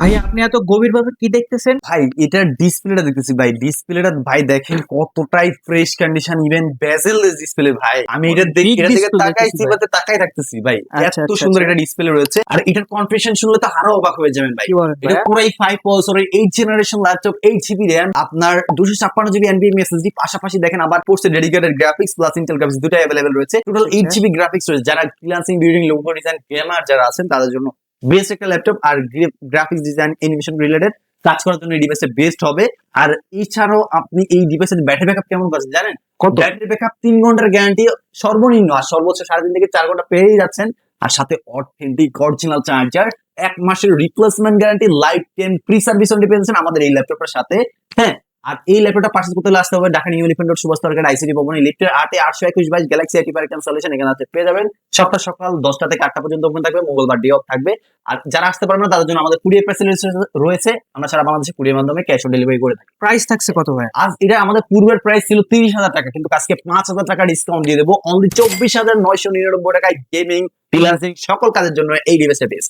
ভাই আপনি এত গভীর ভাবে কি দেখতেছেন? ভাই এটার ডিসপ্লেটা দেখতেছি ভাই, ডিসপ্লেটা ভাই দেখেন কতটাই fresh condition, even bezelless display ভাই। আমি এটা দেখি, Big এটা থেকে display দেখতেছি তাকাইছি ভাই। বাতে তাকাই থাকতেছি ভাই, আচ্ছা, এত আচ্ছা, সুন্দর আচ্ছা। একটা ডিসপ্লে রয়েছে। আর এটার কনফিগারেশন শুনলে তো আরো অবাক হয়ে যাবেন ভাই। কি বলেন এটা ভাইয়া? পুরাই 5 প্রসেসরের 8 জেনারেশন ল্যাপটপ, 8 জিবি র্যাম, আপনার 256 জিবি এনভিএমই এসএসডি, পাশাপাশি দেখেন আবার কোর্সে dedicated graphics plus Intel graphics দুটো अवेलेबल রয়েছে। টোটাল আচ্ছা, 8 জিবি গ্রাফিক্স রয়েছে। যারা freelancing, building, logo design, gamer যারা আছেন তাদের জন্য বেস্ট একটা ল্যাপটপ। আর গ্রাফিক্স ডিজাইন, অ্যানিমেশন রিলেটেড কাজ করার জন্য এই ডিভাইসটা বেস্ট হবে। আর এছাড়াও আপনি এই ডিভাইসের ব্যাটারি ব্যাকআপ কেমন পাচ্ছেন জানেন? কত? ব্যাটারি ব্যাকআপ 3 ঘন্টার গ্যারান্টি সর্বনিম্ন, আর সর্বোচ্চ 3.5 থেকে 4 ঘন্টা পেয়েই যাচ্ছেন। আর সাথে অথেন্টিক অরিজিনাল চার্জার, 1 মাসের replacement guarantee, life time free service পেয়েছেন আমাদের এই ল্যাপটপের সাথে। হ্যাঁ, আর এই ল্যাপটপটা পারচেজ করতে হলে আসতে হবে Dhaka new elephant road Subhash Sarkar ICT ভবনে, লিফটের 8 821 গ্যালাক্সি আইটি পার্ক ইনস্টলেশন এখানে আছে, পেয়ে যাবেন। সপ্তাহ সকাল 10টা থেকে 8টা পর্যন্ত ওপেন থাকবে, মঙ্গলবার ডে অফ থাকবে। আর যারা আসতে পারবে না তাদের জন্য আমাদের কুরিয়ার ফ্যাসিলিটি রয়েছে, আমরা সারা বাংলাদেশে কুরিয়ার মাধ্যমে ক্যাশ অন ডেলিভারি করে থাকি। প্রাইস থাকছে কত ভাই? আজ এটা আমাদের পূর্বের প্রাইস ছিল 30,000 টাকা, কিন্তু আজকে 5,000 টাকা ডিসকাউন্ট দিয়ে দেবো, অনলি 24,999 টাকায় গেমিং, ফ্রিল্যান্সিং সকল কাজের জন্য এই ডিভাইসটা বেস্ট।